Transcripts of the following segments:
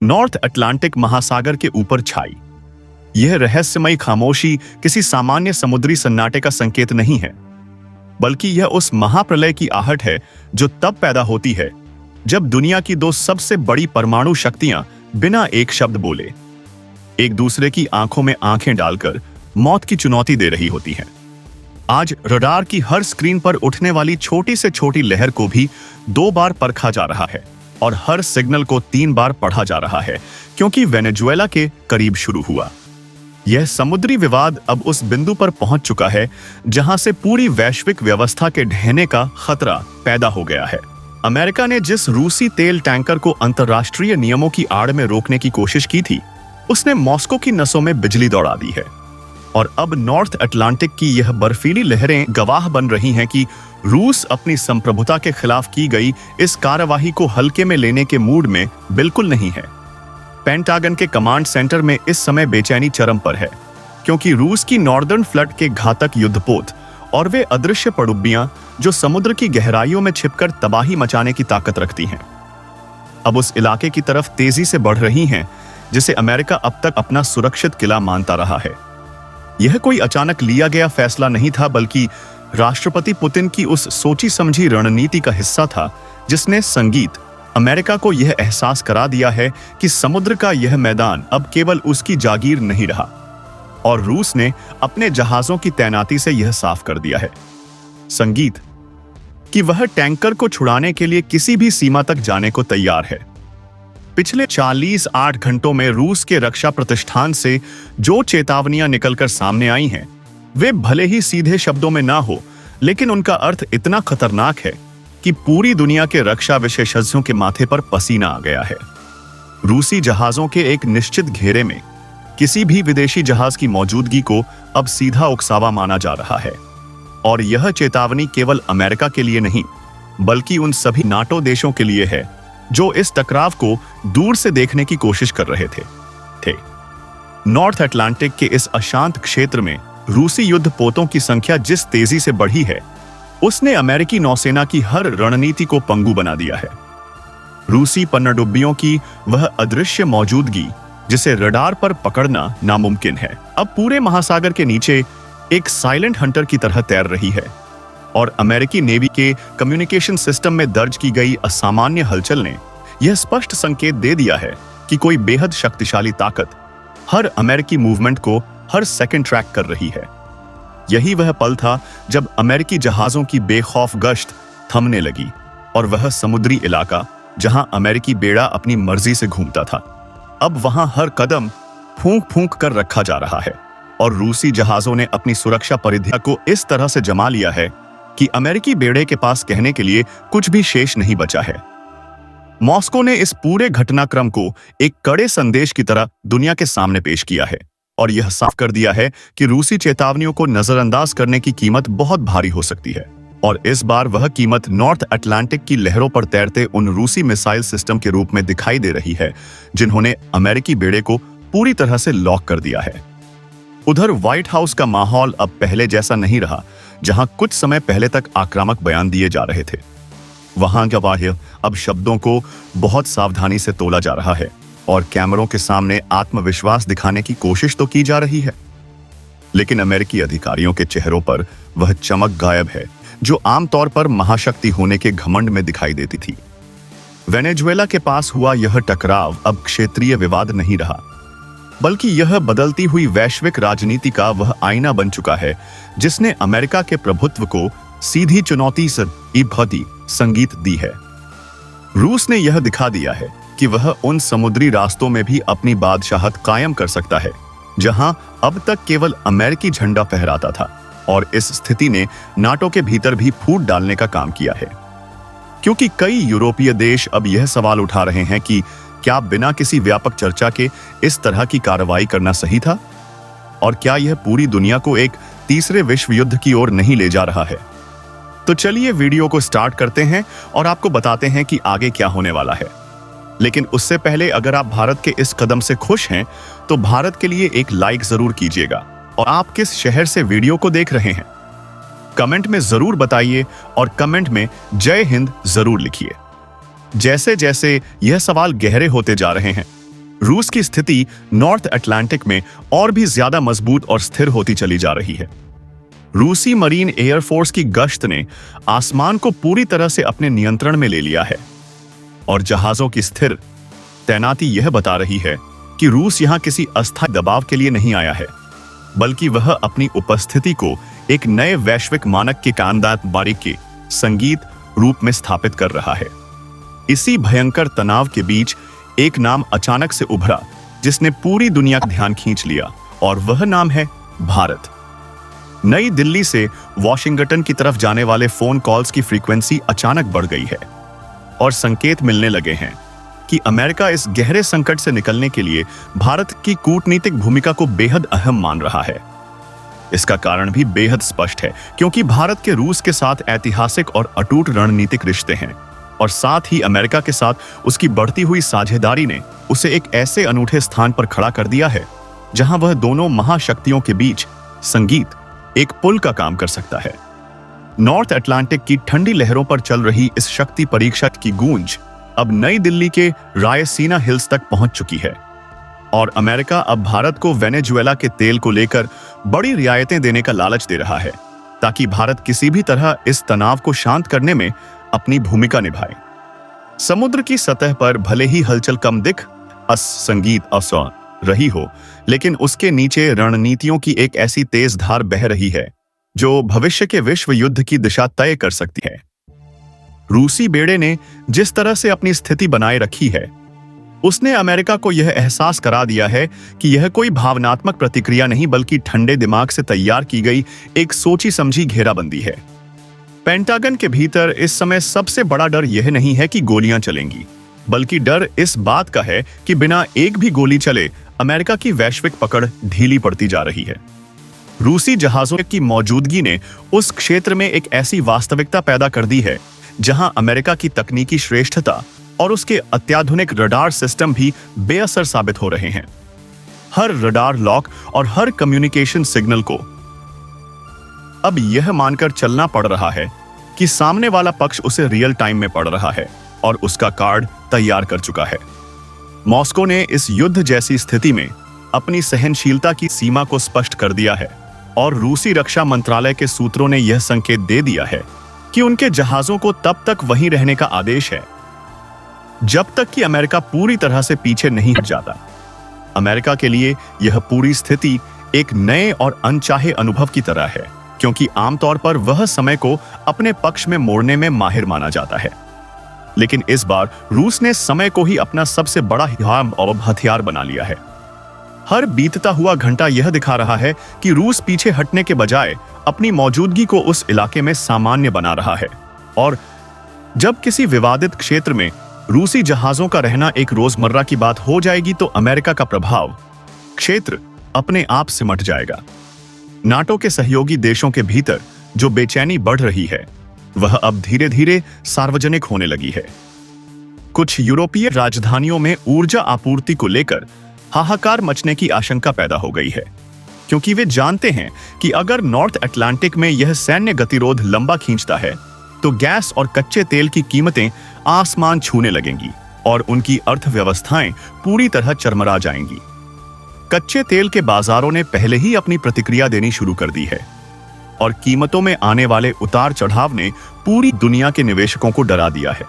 North Atlantic महासागर के ऊपर छाई यह रहस्यमयी खामोशी किसी सामान्य समुद्री सन्नाटे का संकेत नहीं है, बल्कि यह उस महाप्रलय की आहट है जो तब पैदा होती है जब दुनिया की दो सबसे बड़ी परमाणु शक्तियां बिना एक शब्द बोले एक दूसरे की आंखों में आंखें डालकर मौत की चुनौती दे रही होती हैं। आज रडार की हर स्क्रीन पर उठने वाली छोटी से छोटी लहर को भी 2 बार परखा जा रहा है और हर सिग्नल को 3 बार पढ़ा जा रहा है, क्योंकि वेनेजुएला के करीब शुरू हुआ। यह समुद्री विवाद अब उस बिंदु पर पहुंच चुका है जहां से पूरी वैश्विक व्यवस्था के ढहने का खतरा पैदा हो गया है। अमेरिका ने जिस रूसी तेल टैंकर को अंतर्राष्ट्रीय नियमों की आड़ में रोकने की कोशिश की थी, उसने मॉस्को की नसों में बिजली दौड़ा दी है। और अब नॉर्थ अटलांटिक की यह बर्फीली लहरें गवाह बन रही हैं कि रूस अपनी संप्रभुता के खिलाफ की गई इस कार्यवाही को हल्के में लेने के मूड में बिल्कुल नहीं है। पेंटागन के कमांड सेंटर में इस समय बेचैनी चरम पर है, क्योंकि रूस की नॉर्दर्न फ्लड के घातक युद्धपोत और वे अदृश्य पनडुब्बियां जो समुद्र की गहराइयों में छिपकर तबाही मचाने की ताकत रखती हैं, अब उस इलाके की तरफ तेजी से बढ़ रही हैं जिसे अमेरिका अब तक अपना सुरक्षित किला मानता रहा है। यह कोई अचानक लिया गया फैसला नहीं था, बल्कि राष्ट्रपति पुतिन की उस सोची समझी रणनीति का हिस्सा था जिसने संगीत अमेरिका को यह एहसास करा दिया है कि समुद्र का यह मैदान अब केवल उसकी जागीर नहीं रहा, और रूस ने अपने जहाजों की तैनाती से यह साफ कर दिया है संगीत कि वह टैंकर को छुड़ाने के लिए किसी भी सीमा तक जाने को तैयार है। पिछले 48 घंटों में रूस के रक्षा प्रतिष्ठान से जो चेतावनियां निकलकर सामने आई हैं, वे भले ही सीधे शब्दों में ना हो, लेकिन उनका अर्थ इतना खतरनाक है कि पूरी दुनिया के रक्षा विशेषज्ञों के माथे पर पसीना आ गया है। रूसी जहाजों के एक निश्चित घेरे में किसी भी विदेशी जहाज की मौजूदगी को अब सीधा उकसावा माना जा रहा है, और यह चेतावनी केवल अमेरिका के लिए नहीं, बल्कि उन सभी नाटो देशों के लिए है जो इस टकराव को दूर से देखने की कोशिश कर रहे थे। नॉर्थ अटलांटिक के इस अशांत क्षेत्र में रूसी युद्धपोतों की संख्या जिस तेजी से बढ़ी है, उसने अमेरिकी नौसेना की हर रणनीति को पंगु बना दिया है। रूसी पनडुब्बियों की वह अदृश्य मौजूदगी जिसे रडार पर पकड़ना नामुमकिन है, अब पूरे महासागर के नीचे एक साइलेंट हंटर की तरह तैर रही है, और अमेरिकी नेवी के कम्युनिकेशन सिस्टम में दर्ज की गई असामान्य हलचल ने यह स्पष्ट संकेत दे दिया है कि कोई बेहद शक्तिशाली ताकत हर अमेरिकी मूवमेंट को हर सेकंड ट्रैक कर रही है। यही वह पल था जब अमेरिकी जहाजों की बेखौफ गश्त थमने लगी, और वह समुद्री इलाका जहां अमेरिकी बेड़ा अपनी मर्जी से घूमता था, अब वहां हर कदम फूंक फूंक कर रखा जा रहा है, और रूसी जहाजों ने अपनी सुरक्षा परिधियां को इस तरह से जमा लिया है कि अमेरिकी बेड़े के पास कहने के लिए कुछ भी शेष नहीं बचा है। मॉस्को ने इस पूरे घटनाक्रम को एक कड़े संदेश की तरह दुनिया के सामने पेश किया है, और यह साफ कर दिया है कि रूसी चेतावनियों को नजरअंदाज करने की कीमत बहुत भारी हो सकती है, और इस बार वह कीमत नॉर्थ अटलांटिक की लहरों पर तैरते उन रूसी मिसाइल सिस्टम के रूप में दिखाई दे रही है जिन्होंने अमेरिकी बेड़े को पूरी तरह से लॉक कर दिया है। उधर व्हाइट हाउस का माहौल अब पहले जैसा नहीं रहा, जहां कुछ समय पहले तक आक्रामक बयान दिए जा रहे थे। वहां गवाह अब शब्दों को बहुत सावधानी से तोला जा रहा है, और कैमरों के सामने आत्मविश्वास दिखाने की कोशिश तो की जा रही है, लेकिन अमेरिकी अधिकारियों के चेहरों पर वह चमक गायब है जो आमतौर पर महाशक्ति होने के घमंड में दिखाई देती थी। वेनेजुएला के पास हुआ यह टकराव अब क्षेत्रीय विवाद नहीं रहा, बल्कि यह बदलती हुई वैश्विक राजनीति का वह आईना बन चुका है जिसने अमेरिका के प्रभुत्व को सीधी चुनौती से भरी संगीत दी है। रूस ने यह दिखा दिया है कि वह उन समुद्री रास्तों में भी अपनी बादशाहत कायम कर सकता है जहां अब तक केवल अमेरिकी झंडा फहराता था, और इस स्थिति ने नाटो के भीतर भी फूट डालने का काम किया है, क्योंकि कई यूरोपीय देश अब यह सवाल उठा रहे हैं कि क्या बिना किसी व्यापक चर्चा के इस तरह की कार्रवाई करना सही था, और क्या यह पूरी दुनिया को एक तीसरे विश्व युद्ध की ओर नहीं ले जा रहा है। तो चलिए वीडियो को स्टार्ट करते हैं और आपको बताते हैं कि आगे क्या होने वाला है। लेकिन उससे पहले अगर आप भारत के इस कदम से खुश हैं तो भारत के लिए एक लाइक जरूर कीजिएगा, और आप किस शहर से वीडियो को देख रहे हैं कमेंट में जरूर बताइए, और कमेंट में जय हिंद जरूर लिखिए। जैसे जैसे यह सवाल गहरे होते जा रहे हैं, रूस की स्थिति नॉर्थ अटलांटिक में और भी ज्यादा मजबूत और स्थिर होती चली जा रही है। रूसी मरीन एयरफोर्स की गश्त ने आसमान को पूरी तरह से अपने नियंत्रण में ले लिया है और जहाजों की स्थिर तैनाती यह बता रही है कि रूस यहां किसी अस्थायी दबाव के लिए नहीं आया है, बल्कि वह अपनी उपस्थिति को एक नए वैश्विक मानक के बारी के संगीत रूप में स्थापित कर रहा है। इसी भयंकर तनाव के बीच एक नाम अचानक से उभरा जिसने पूरी दुनिया का ध्यान खींच लिया, और वह नाम है भारत। नई दिल्ली से वॉशिंगटन की तरफ जाने वाले फोन कॉल्स की फ्रीक्वेंसी अचानक बढ़ गई है और संकेत मिलने लगे हैं कि अमेरिका इस गहरे संकट से निकलने के लिए भारत की कूटनीतिक भूमिका को बेहद अहम मान रहा है। इसका कारण भी बेहद स्पष्ट है, क्योंकि भारत के रूस के साथ ऐतिहासिक और अटूट रणनीतिक रिश्ते हैं और साथ ही अमेरिका के साथ उसकी बढ़ती हुई साझेदारी ने उसे एक ऐसे अनूठे स्थान पर खड़ा कर दिया है जहां वह दोनों महाशक्तियों के बीच संगीत एक पुल का काम कर सकता है। नॉर्थ अटलांटिक की ठंडी लहरों पर चल रही इस शक्ति परीक्षा की गूंज अब नई दिल्ली के रायसीना हिल्स तक पहुंच चुकी है और अमेरिका अब भारत को वेनेजुएला के तेल को लेकर बड़ी रियायतें देने का लालच दे रहा है, ताकि भारत किसी भी तरह इस तनाव को शांत करने में अपनी भूमिका निभाए। समुद्र की सतह पर भले ही हलचल कम दिख संगीत असौ रही हो, लेकिन उसके नीचे रणनीतियों की एक ऐसी तेज धार बह रही है जो भविष्य के विश्व युद्ध की दिशा तय कर सकती है। रूसी बेड़े ने जिस तरह से अपनी स्थिति बनाए रखी है, उसने अमेरिका को यह एहसास करा दिया है कि यह कोई भावनात्मक प्रतिक्रिया नहीं, बल्कि ठंडे दिमाग से तैयार की गई एक सोची समझी घेराबंदी है। पेंटागन के भीतर इस समय सबसे बड़ा डर यह नहीं है कि गोलियां चलेंगी, बल्कि डर इस बात का है कि बिना एक भी गोली चले अमेरिका की वैश्विक पकड़ ढीली पड़ती जा रही है। रूसी जहाजों की मौजूदगी ने उस क्षेत्र में एक ऐसी वास्तविकता पैदा कर दी है जहां अमेरिका की तकनीकी श्रेष्ठता और उसके अत्याधुनिक रडार सिस्टम भी बेअसर साबित हो रहे हैं। हर रडार लॉक और हर कम्युनिकेशन सिग्नल को अब यह मानकर चलना पड़ रहा है कि सामने वाला पक्ष उसे रियल टाइम में पढ़ रहा है और उसका कार्ड तैयार कर चुका है। मॉस्को ने इस युद्ध जैसी स्थिति में अपनी सहनशीलता की सीमा को स्पष्ट कर दिया है और रूसी रक्षा मंत्रालय के सूत्रों ने यह संकेत दे दिया है कि उनके जहाजों को तब तक वहीं रहने का आदेश है जब तक कि अमेरिका पूरी तरह से पीछे नहीं हट जाता। अमेरिका के लिए यह पूरी स्थिति एक नए और अनचाहे अनुभव की तरह है, क्योंकि आमतौर पर वह समय को अपने पक्ष में मोड़ने में माहिर माना जाता है, लेकिन इस बार रूस ने समय को ही अपना सबसे बड़ा हथियार बना लिया है। हर बीतता हुआ घंटा यह दिखा रहा है कि रूस पीछे हटने के बजाय अपनी मौजूदगी को उस इलाके में सामान्य बना रहा है, और जब किसी विवादित क्षेत्र में रूसी जहाजों का रहना एक रोजमर्रा की बात हो जाएगी तो अमेरिका का प्रभाव क्षेत्र अपने आप सिमट जाएगा। नाटो के सहयोगी देशों के भीतर जो बेचैनी बढ़ रही है वह अब धीरे धीरे सार्वजनिक होने लगी है। कुछ यूरोपीय राजधानियों में ऊर्जा आपूर्ति को लेकर हाहाकार मचने की आशंका पैदा हो गई है, क्योंकि वे जानते हैं कि अगर नॉर्थ अटलांटिक में यह सैन्य गतिरोध लंबा खींचता है तो गैस और कच्चे तेल की कीमतें आसमान छूने लगेंगी और उनकी अर्थव्यवस्थाएं पूरी तरह चरमरा जाएंगी। कच्चे तेल के बाजारों ने पहले ही अपनी प्रतिक्रिया देनी शुरू कर दी है और कीमतों में आने वाले उतार चढ़ाव ने पूरी दुनिया के निवेशकों को डरा दिया है।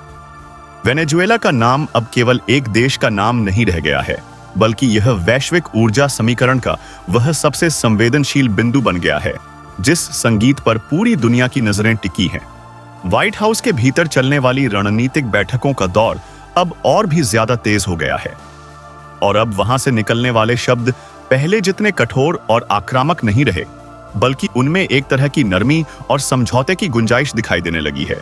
वेनेजुएला का नाम अब केवल एक देश का नाम नहीं रह गया है, बल्कि यह वैश्विक ऊर्जा समीकरण का वह सबसे संवेदनशील बिंदु बन गया है जिस संगीत पर पूरी दुनिया की नजरें टिकी हैं। व्हाइट हाउस के भीतर चलने वाली रणनीतिक बैठकों का दौर अब और भी ज्यादा तेज हो गया है और अब वहां से निकलने वाले शब्द पहले जितने कठोर और आक्रामक नहीं रहे, बल्कि उनमें एक तरह की नरमी और समझौते की गुंजाइश दिखाई देने लगी है।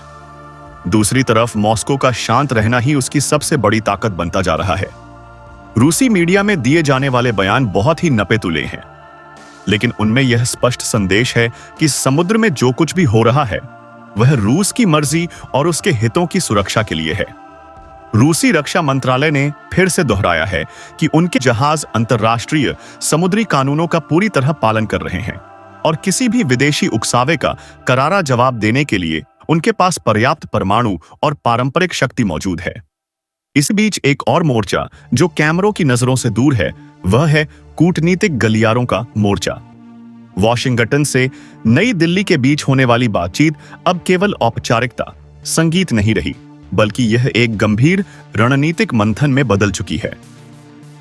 दूसरी तरफ मॉस्को का शांत रहना ही उसकी सबसे बड़ी ताकत बनता जा रहा है। रूसी मीडिया में दिए जाने वाले बयान बहुत ही नपे-तुले हैं, लेकिन उनमें यह स्पष्ट संदेश है कि समुद्र में जो कुछ भी हो रहा है वह रूस की मर्जी और उसके हितों की सुरक्षा के लिए है। रूसी रक्षा मंत्रालय ने फिर से दोहराया है कि उनके जहाज अंतर्राष्ट्रीय समुद्री कानूनों का पूरी तरह पालन कर रहे हैं और किसी भी विदेशी उकसावे का करारा जवाब देने के लिए उनके पास पर्याप्त परमाणु और पारंपरिक शक्ति मौजूद है। इस बीच एक और मोर्चा जो कैमरों की नजरों से दूर है, वह है कूटनीतिक गलियारों का मोर्चा। वॉशिंगटन से नई दिल्ली के बीच होने वाली बातचीत अब केवल औपचारिकता, संगीत नहीं रही, बल्कि यह एक गंभीर रणनीतिक मंथन में बदल चुकी है।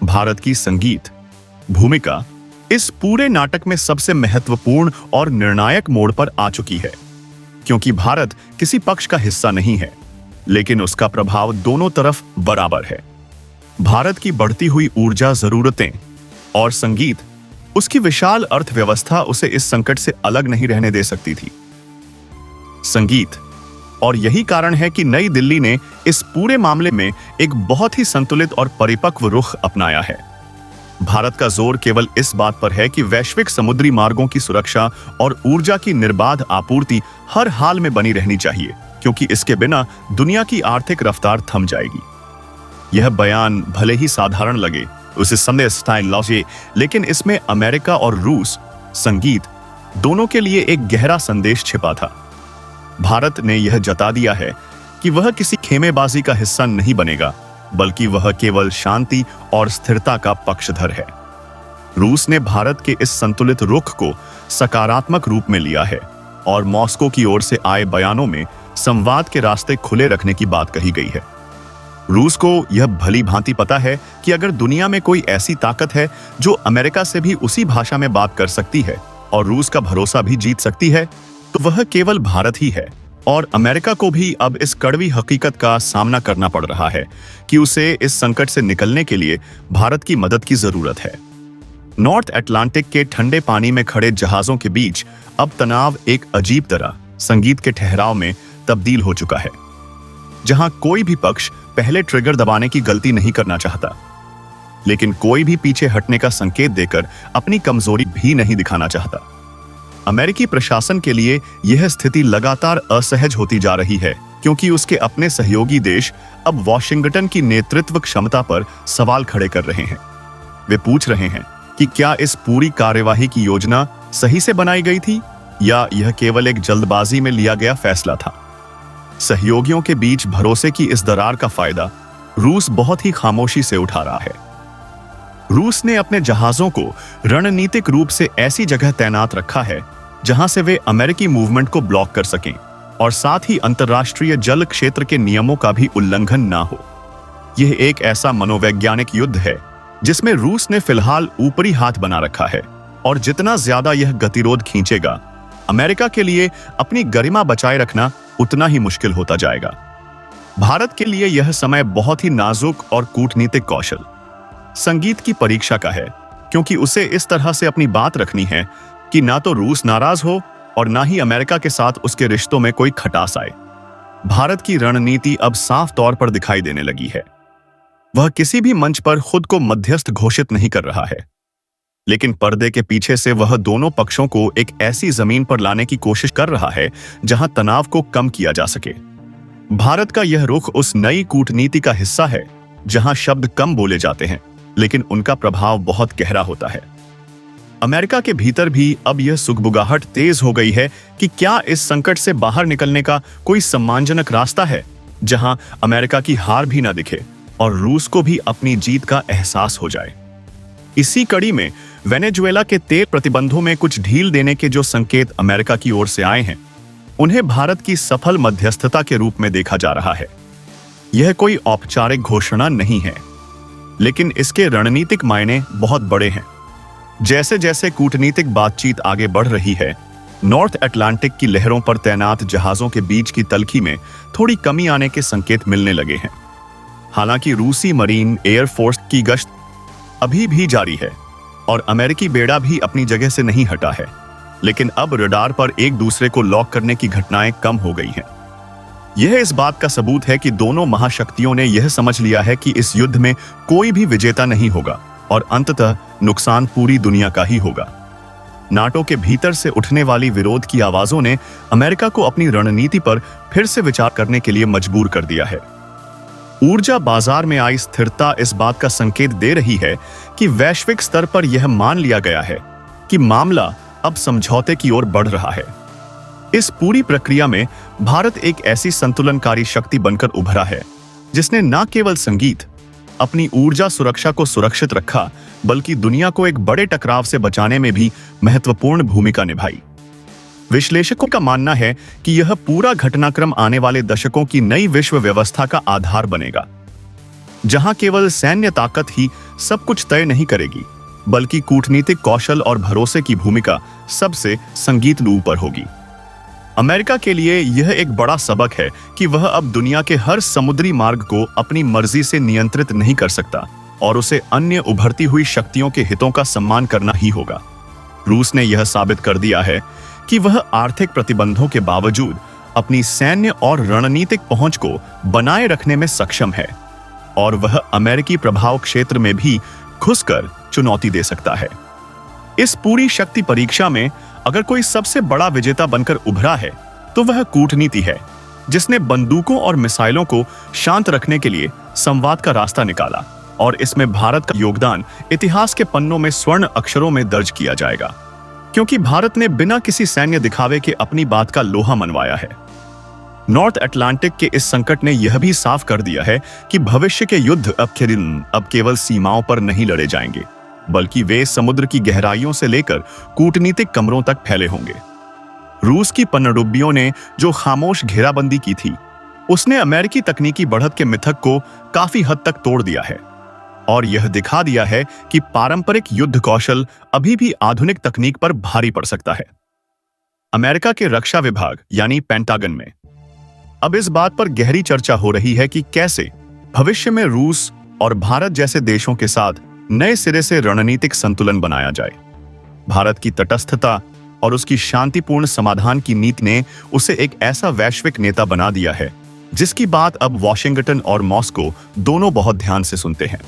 भारत की संगीत भूमिका इस पूरे नाटक में सबसे महत्वपूर्ण और निर्णायक मोड़ पर आ चुकी है, क्योंकि भारत किसी पक्ष का हिस्सा नहीं है, लेकिन उसका प्रभाव दोनों तरफ बराबर है। भारत की बढ़ती हुई ऊर्जा जरूरतें और संगीत, उसकी विशाल अर्थव्यवस्था उसे इस संकट से अलग नहीं रहने दे सकती थी। संगीत, और यही कारण है कि नई दिल्ली ने इस पूरे मामले में एक बहुत ही संतुलित और परिपक्व रुख अपनाया है। भारत का जोर केवल इस बात पर है कि वैश्विक समुद्री मार्गों की सुरक्षा और ऊर्जा की निर्बाध आपूर्ति हर हाल में बनी रहनी चाहिए, क्योंकि इसके बिना दुनिया की आर्थिक रफ्तार थम जाएगी। यह बयान भले ही साधारण लगे, उसे संदेश स्टाइल लॉजिक, लेकिन इसमें अमेरिका और रूस संगीत दोनों के लिए एक गहरा संदेश छिपा था। भारत ने यह जता दिया है कि वह किसी खेमेबाजी का हिस्सा नहीं बनेगा, बल्कि वह केवल शांति और स्थिरता का पक्षधर है। रूस ने भारत के इस संतुलित रुख को सकारात्मक रूप में लिया है और मॉस्को की ओर से आए बयानों में संवाद के रास्ते खुले रखने की बात कही गई है। रूस को यह भली भांति पता है कि अगर दुनिया में कोई ऐसी ताकत है जो अमेरिका से भी उसी भाषा में बात कर सकती है और रूस का भरोसा भी जीत सकती है, तो वह केवल भारत ही है। और अमेरिका को भी अब इस कड़वी हकीकत का सामना करना पड़ रहा है कि उसे इस संकट से निकलने के लिए भारत की मदद की जरूरत है। नॉर्थ अटलांटिक के ठंडे पानी में खड़े जहाजों के बीच अब तनाव एक अजीब तरह संगीत के ठहराव में तब्दील हो चुका है, जहां कोई भी पक्ष पहले ट्रिगर दबाने की गलती नहीं करना चाहता, लेकिन कोई भी पीछे हटने का संकेत देकर अपनी कमजोरी भी नहीं दिखाना चाहता। अमेरिकी प्रशासन के लिए यह स्थिति लगातार असहज होती जा रही है, क्योंकि उसके अपने सहयोगी देश अब वॉशिंगटन की नेतृत्व क्षमता पर सवाल खड़े कर रहे हैं। वे पूछ रहे हैं कि क्या इस पूरी कार्यवाही की योजना सही से बनाई गई थी या यह केवल एक जल्दबाजी में लिया गया फैसला था। सहयोगियों के बीच भरोसे की इस दरार का फायदा रूस बहुत ही खामोशी से उठा रहा है। रूस ने अपने जहाजों को रणनीतिक रूप से ऐसी जगह तैनात रखा है जहां से वे अमेरिकी मूवमेंट को ब्लॉक कर सकें और साथ ही अंतर्राष्ट्रीय जल क्षेत्र के नियमों का भी उल्लंघन ना हो। यह एक ऐसा मनोवैज्ञानिक युद्ध है जिसमें रूस ने फिलहाल ऊपरी हाथ बना रखा है, और जितना ज्यादा यह गतिरोध खींचेगा, अमेरिका के लिए अपनी गरिमा बचाए रखना उतना ही मुश्किल होता जाएगा। भारत के लिए यह समय बहुत ही नाजुक और कूटनीतिक कौशल, संगीत की परीक्षा का है, क्योंकि उसे इस तरह से अपनी बात रखनी है कि ना तो रूस नाराज हो और ना ही अमेरिका के साथ उसके रिश्तों में कोई खटास आए। भारत की रणनीति अब साफ तौर पर दिखाई देने लगी है। वह किसी भी मंच पर खुद को मध्यस्थ घोषित नहीं कर रहा है, लेकिन पर्दे के पीछे से वह दोनों पक्षों को एक ऐसी जमीन पर लाने की कोशिश कर रहा है जहां तनाव को कम किया जा सके। भारत का यह रुख उस नई कूटनीति का हिस्सा है जहां शब्द कम बोले जाते हैं, लेकिन उनका प्रभाव बहुत गहरा होता है। अमेरिका के भीतर भी अब यह सुगबुगाहट तेज हो गई है कि क्या इस संकट से बाहर निकलने का कोई सम्मानजनक रास्ता है जहां अमेरिका की हार भी ना दिखे और रूस को भी अपनी जीत का एहसास हो जाए। इसी कड़ी में वेनेजुएला के तेल प्रतिबंधों में कुछ ढील देने के जो संकेत अमेरिका की ओर से आए हैं, उन्हें भारत की सफल मध्यस्थता के रूप में देखा जा रहा है। यह कोई औपचारिक घोषणा नहीं है, लेकिन इसके रणनीतिक मायने बहुत बड़े हैं। जैसे जैसे कूटनीतिक बातचीत आगे बढ़ रही है, नॉर्थ अटलांटिक की लहरों पर तैनात जहाजों के बीच की तलखी में थोड़ी कमी आने के संकेत मिलने लगे हैं। हालांकि रूसी मरीन एयरफोर्स की गश्त अभी भी जारी है और अमेरिकी बेड़ा भी अपनी जगह से नहीं हटा है, लेकिन अब रडार पर एक दूसरे को लॉक करने की घटनाएं कम हो गई हैं। यह इस बात का सबूत है कि दोनों महाशक्तियों ने यह समझ लिया है कि इस युद्ध में कोई भी विजेता नहीं होगा और अंततः नुकसान पूरी दुनिया का ही होगा। नाटो के भीतर से उठने वाली विरोध की आवाजों ने अमेरिका को अपनी रणनीति पर फिर से विचार करने के लिए मजबूर कर दिया है। ऊर्जा बाजार में आई स्थिरता इस बात का संकेत दे रही है कि वैश्विक स्तर पर यह मान लिया गया है कि मामला अब समझौते की ओर बढ़ रहा है। इस पूरी प्रक्रिया में भारत एक ऐसी संतुलनकारी शक्ति बनकर उभरा है जिसने न केवल संगीत, अपनी ऊर्जा सुरक्षा को सुरक्षित रखा, बल्कि दुनिया को एक बड़े टकराव से बचाने में भी महत्वपूर्ण भूमिका निभाई। विश्लेषकों का मानना है कि यह पूरा घटनाक्रम आने वाले दशकों की नई विश्व व्यवस्था का आधार बनेगा, जहां केवल सैन्य ताकत ही सब कुछ तय नहीं करेगी, बल्कि कूटनीतिक कौशल और भरोसे की भूमिका सबसे संगीत ऊपर होगी। अमेरिका के लिए यह एक बड़ा सबक है कि वह अब दुनिया के हर समुद्री मार्ग को अपनी मर्जी से नियंत्रित नहीं कर सकता और उसे अन्य उभरती हुई शक्तियों के हितों का सम्मान करना ही होगा। रूस ने यह साबित कर दिया है कि वह आर्थिक प्रतिबंधों के बावजूद अपनी सैन्य और रणनीतिक पहुंच को बनाए रखने में सक्षम है और वह अमेरिकी प्रभाव क्षेत्र में भी घुसकर चुनौती दे सकता है। इस पूरी शक्ति परीक्षा में अगर कोई सबसे बड़ा विजेता बनकर उभरा है तो वह कूटनीति है, जिसने बंदूकों और मिसाइलों को शांत रखने के लिए संवाद का रास्ता निकाला, और इसमें भारत का योगदान इतिहास के पन्नों में स्वर्ण अक्षरों में दर्ज किया जाएगा, क्योंकि भारत ने बिना किसी सैन्य दिखावे के अपनी बात का लोहा मनवाया है। नॉर्थ अटलांटिक के इस संकट ने यह भी साफ कर दिया है कि भविष्य के युद्ध अब केवल सीमाओं पर नहीं लड़े जाएंगे, बल्कि वे समुद्र की गहराइयों से लेकर कूटनीतिक कमरों तक फैले होंगे। रूस की पनडुब्बियों ने जो खामोश घेराबंदी की थी, उसने अमेरिकी तकनीकी बढ़त के मिथक को काफी हद तक तोड़ दिया है और यह दिखा दिया है कि पारंपरिक युद्ध कौशल अभी भी आधुनिक तकनीक पर भारी पड़ सकता है। अमेरिका के रक्षा विभाग यानी पेंटागन में अब इस बात पर गहरी चर्चा हो रही है कि कैसे भविष्य में रूस और भारत जैसे देशों के साथ नए सिरे से रणनीतिक संतुलन बनाया जाए। भारत की तटस्थता और उसकी शांतिपूर्ण समाधान की नीति ने उसे एक ऐसा वैश्विक नेता बना दिया है जिसकी बात अब वॉशिंगटन और मॉस्को दोनों बहुत ध्यान से सुनते हैं।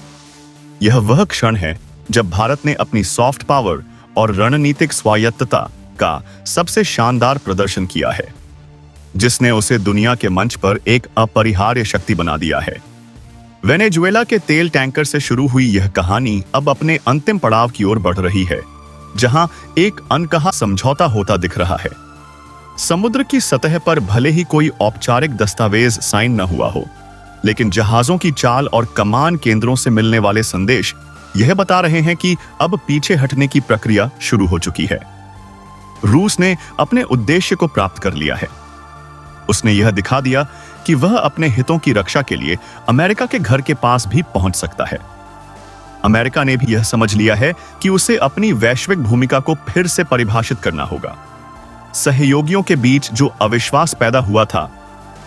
यह वह क्षण है जब भारत ने अपनी सॉफ्ट पावर और रणनीतिक स्वायत्तता का सबसे शानदार प्रदर्शन किया है, जिसने उसे दुनिया के मंच पर एक अपरिहार्य शक्ति बना दिया है। वेनेजुएला के तेल टैंकर से शुरू हुई यह कहानी अब अपने अंतिम पड़ाव की ओर बढ़ रही है, जहां एक अनकहा समझौता होता दिख रहा है। समुद्र की सतह पर भले ही कोई औपचारिक दस्तावेज साइन न हुआ हो, लेकिन जहाजों की चाल और कमान केंद्रों से मिलने वाले संदेश यह बता रहे हैं कि अब पीछे हटने की प्रक्रिया शुरू हो चुकी है। रूस ने अपने उद्देश्य को प्राप्त कर लिया है। उसने यह दिखा दिया कि वह अपने हितों की रक्षा के लिए अमेरिका के घर के पास भी पहुंच सकता है। अमेरिका ने भी यह समझ लिया है कि उसे अपनी वैश्विक भूमिका को फिर से परिभाषित करना होगा। सहयोगियों के बीच जो अविश्वास पैदा हुआ था,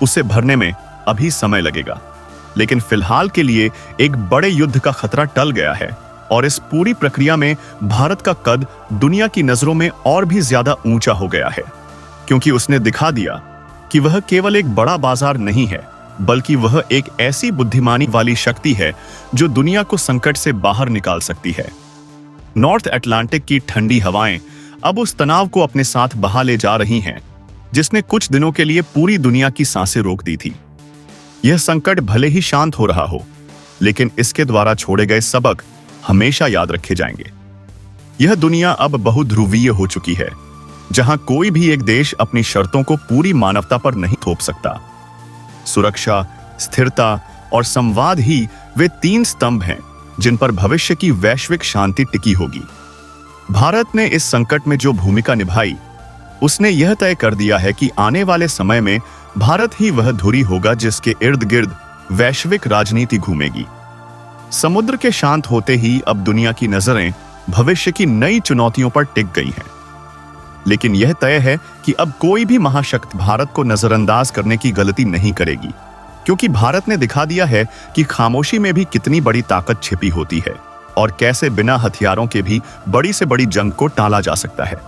उसे भरने में अभी समय लगेगा, लेकिन फिलहाल के लिए एक बड़े युद्ध का खतरा टल गया है और इस पूरी प्रक्रिया में भारत का कद दुनिया की नजरों में और भी ज्यादा ऊंचा हो गया है, क्योंकि उसने दिखा दिया कि वह केवल एक बड़ा बाजार नहीं है, बल्कि वह एक ऐसी बुद्धिमानी वाली शक्ति है जो दुनिया को संकट से बाहर निकाल सकती है। नॉर्थ अटलांटिक की ठंडी हवाएं अब उस तनाव को अपने साथ बहा ले जा रही हैं, जिसने कुछ दिनों के लिए पूरी दुनिया की सांसें रोक दी थी। यह संकट भले ही शांत हो रहा हो, लेकिन इसके द्वारा छोड़े गए सबक हमेशा याद रखे जाएंगे। यह दुनिया अब बहुध्रुवीय हो चुकी है, जहां कोई भी एक देश अपनी शर्तों को पूरी मानवता पर नहीं थोप सकता। सुरक्षा, स्थिरता और संवाद ही वे तीन स्तंभ हैं जिन पर भविष्य की वैश्विक शांति टिकी होगी। भारत ने इस संकट में जो भूमिका निभाई, उसने यह तय कर दिया है कि आने वाले समय में भारत ही वह धुरी होगा जिसके इर्द गिर्द वैश्विक राजनीति घूमेगी। समुद्र के शांत होते ही अब दुनिया की नजरें भविष्य की नई चुनौतियों पर टिक गई हैं। लेकिन यह तय है कि अब कोई भी महाशक्ति भारत को नजरअंदाज करने की गलती नहीं करेगी, क्योंकि भारत ने दिखा दिया है कि खामोशी में भी कितनी बड़ी ताकत छिपी होती है और कैसे बिना हथियारों के भी बड़ी से बड़ी जंग को टाला जा सकता है।